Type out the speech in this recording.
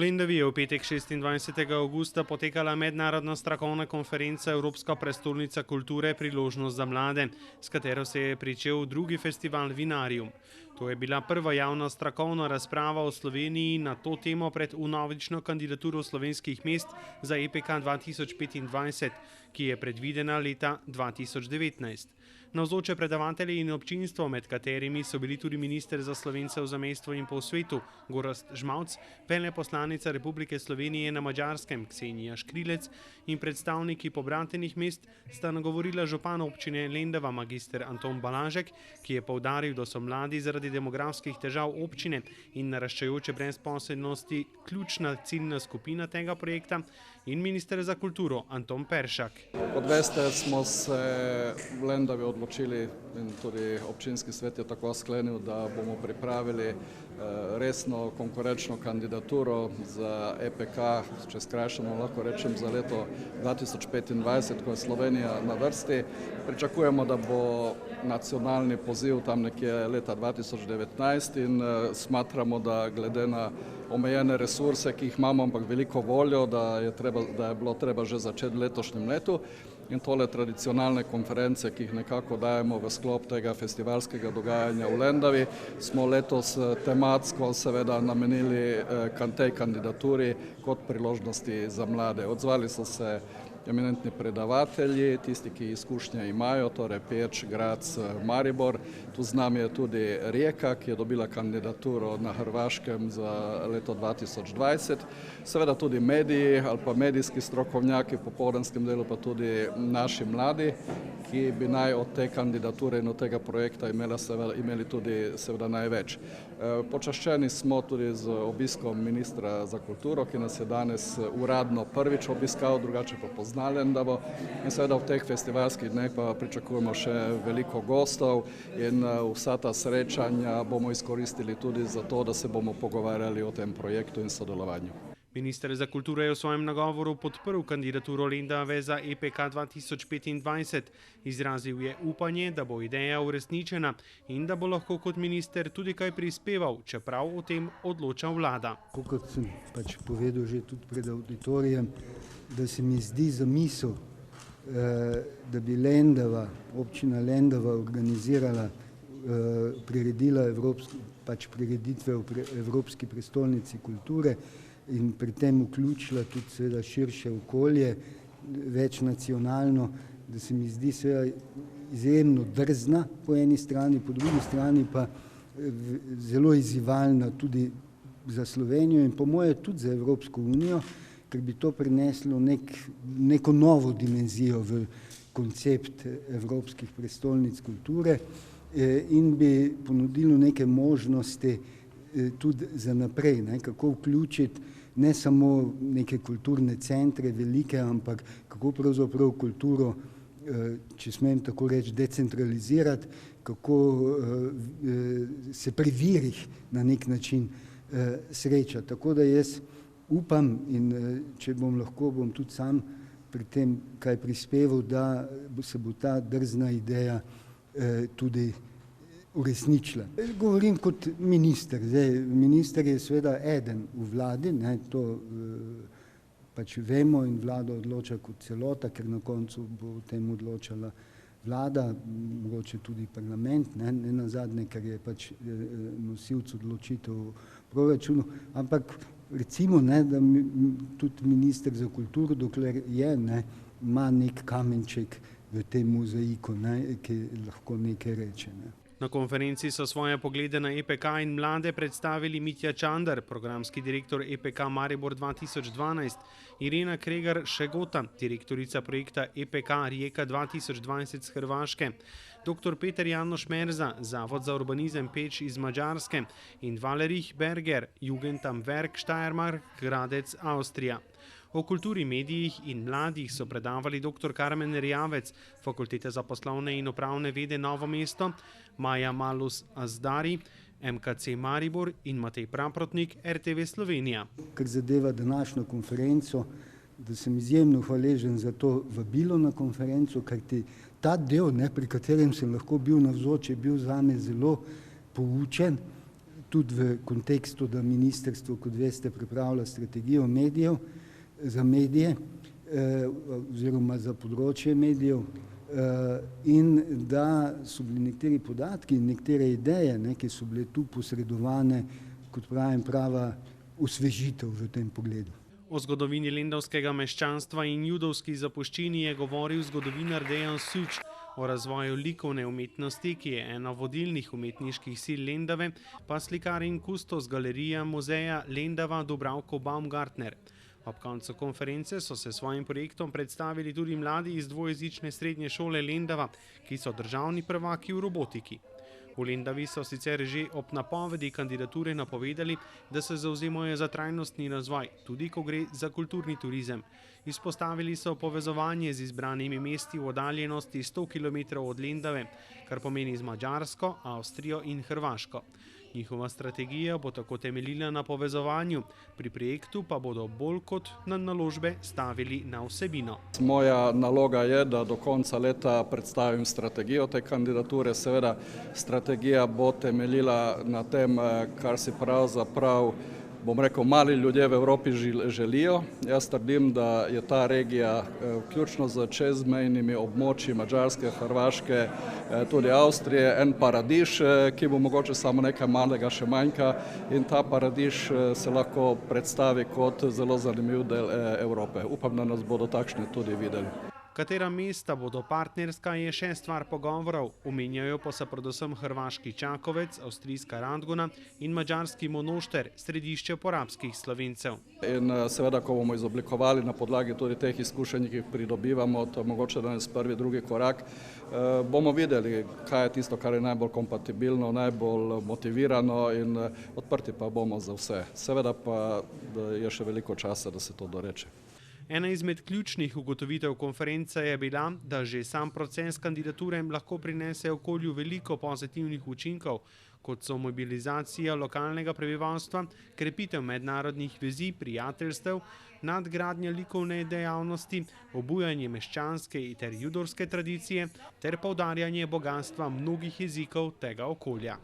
Lendavi je v petek 26. avgusta potekala mednarodna strokovna konferenca Evropska prestolnica kulture priložnost za mlade, s katero se je pričel drugi festival Vinarium. To je bila prva javna strokovna razprava v Sloveniji na to temo pred vnovično kandidaturo slovenskih mest za EPK 2025, ki je predvidena leta 2019. Navzoče predavatelji in občinstvo, med katerimi so bili tudi minister za Slovence v zamejstvu in po svetu Gorazd Žmauc, veleposlanica Republike Slovenije na Madžarskem Ksenija Škrilec in predstavniki pobratenih mest, sta nagovorila župan občine Lendava magister Anton Balažek, ki je poudaril, da so mladi zaradi demografskih težav občine in naraščajoče brezposelnosti ključna ciljna skupina tega projekta, in minister za kulturo Anton Peršak. Kot veste, smo se v Lendavi odločili in tudi občinski svet je tako sklenil, da bomo pripravili resno konkurenčno kandidaturo za EPK, če skrajšano lahko rečem za leto 2025, ko je Slovenija na vrsti. Pričakujemo, da bo nacionalni poziv tam nekje leta 2019 in smatramo, da glede na omejene resurse, ki jih imamo, ampak veliko voljo, da je bilo treba že začeti v letošnjem letu. In tole tradicionalne konference, ki jih nekako dajemo v sklop tega festivalskega dogajanja v Lendavi, smo letos tematsko seveda namenili tej kandidaturi kot priložnosti za mlade. Odzvali so se eminentni predavatelji, tisti, ki izkušnje imajo, torej Peč, Graz, Maribor. Tu z nami je tudi Rijeka, ki je dobila kandidaturo na Hrvaškem za leto 2020. Seveda tudi mediji ali pa medijski strokovnjaki, v popoldanskem delu pa tudi naši mladi, ki bi naj od te kandidature in od tega projekta imeli tudi seveda največ. Počaščeni smo tudi z obiskom ministra za kulturo, ki nas je danes uradno prvič obiskal, drugače pa poznal Lendavo. In seveda v teh festivalskih dneh pa pričakujemo še veliko gostov in vsa ta srečanja bomo izkoristili tudi za to, da se bomo pogovarjali o tem projektu in sodelovanju. Minister za kulturo je v svojem nagovoru podprl kandidaturo Lendave za EPK 2025. Izrazil je upanje, da bo ideja uresničena in da bo lahko kot minister tudi kaj prispeval, čeprav o tem odloča vlada. Kot sem povedal že tudi pred auditorijem, da se mi zdi zamisel, da bi Lendava, občina Lendava organizirala, priredila prireditve v Evropski prestolnici kulture in pri tem vključila tudi seveda širše okolje, večnacionalno, da se mi zdi seveda izjemno drzna po eni strani, po drugi strani pa zelo izzivalna tudi za Slovenijo in po moje tudi za Evropsko unijo, ker bi to prineslo neko novo dimenzijo v koncept evropskih prestolnic kulture in bi ponudilo neke možnosti tudi za naprej, kako vključiti ne samo neke kulturne centre velike, ampak kako pravzaprav kulturo, če smem tako reči, decentralizirati, kako se pri virih na nek način srečati. Tako da jaz upam in če bom lahko, bom tudi sam pri tem kaj prispeval, da se bo ta drzna ideja tudi uresničila. Govorim kot minister. Minister je seveda eden v vladi, to vemo in vlada odloča kot celota, ker na koncu bo o tem odločala vlada, mogoče tudi parlament, ne nazadnje, ker je nosilec odločitev v proračunu, ampak recimo, da tudi minister za kulturo, dokler je, ima nek kamenček v tem mozaiku, ki lahko nekaj reče. Na konferenci so svoje poglede na EPK in mlade predstavili Mitja Čander, programski direktor EPK Maribor 2012, Irena Kregar Šegota, direktorica projekta EPK Rijeka 2020 z Hrvaške, dr. Peter Janoš Merza, Zavod za urbanizem Peč iz Madžarske in Valerij Berger, Jugendamtwerk Steiermark, Gradec, Avstrija. O kulturi, medijih in mladih so predavali dr. Karmen Erjavec, Fakultete za poslovne in upravne vede Novo mesto, Maja Malus Azdari, MKC Maribor in Matej Praprotnik, RTV Slovenija. Kar zadeva današnjo konferenco, da sem izjemno hvaležen za to vabilo na konferenco, kajti ta del, pri katerem sem lahko bil navzoč, je bil zame zelo poučen. tudi v kontekstu, da ministrstvo, kot veste, pripravlja strategijo medijev za medije oziroma za področje medijev in da so bili nekateri podatki in nekatere ideje, ki so bile tu posredovane, kot pravim, prava osvežitev v tem pogledu. O zgodovini lendavskega meščanstva in judovski zapuščini je govoril zgodovinar Dejan Suč. O razvoju likovne umetnosti, ki je ena vodilnih umetniških sil Lendave, pa slikar in kustos galerija muzeja Lendava Dubravko Baumgartner. Ob koncu konference so se svojim projektom predstavili tudi mladi iz dvojezične srednje šole Lendava, ki so državni prvaki v robotiki. V Lendavi so sicer že ob napovedi kandidature napovedali, da se zavzemajo za trajnostni razvoj, tudi ko gre za kulturni turizem. Izpostavili so povezovanje z izbranimi mesti v oddaljenosti 100 km od Lendave, kar pomeni z Madžarsko, Avstrijo in Hrvaško. Njihova strategija bo tako temeljila na povezovanju, pri projektu pa bodo bolj kot na naložbe stavili na vsebino. Moja naloga je, da do konca leta predstavim strategijo te kandidature. Seveda strategija bo temeljila na tem, kar si pravzaprav, bom rekel, mali ljudje v Evropi želijo. Jaz trdim, da je ta regija, vključno z čezmejnimi območji Madžarske, Hrvaške, tudi Avstrije, en paradiž, ki bo mogoče samo nekaj malega še manjka, in ta paradiž se lahko predstavi kot zelo zanimiv del Evrope. Upam, da nas bodo takšne tudi videli. Katera mesta bodo partnerska, je še stvar pogovorov. Omenjajo pa se predvsem hrvaški Čakovec, avstrijska Radgona in madžarski Monošter, središče porabskih Slovencev. In seveda, ko bomo izoblikovali na podlagi tudi teh izkušenj, ki jih pridobivamo, to je mogoče danes prvi, drugi korak, bomo videli, kaj je tisto, kar je najbolj kompatibilno, najbolj motivirano, in odprti pa bomo za vse. Seveda pa je še veliko časa, da se to doreče. Ena izmed ključnih ugotovitev konference je bila, da že sam proces kandidature lahko prinese okolju veliko pozitivnih učinkov, kot so mobilizacija lokalnega prebivalstva, krepitev mednarodnih vezi, prijateljstev, nadgradnja likovne dejavnosti, obujanje meščanske ter judovske tradicije ter poudarjanje bogastva mnogih jezikov tega okolja.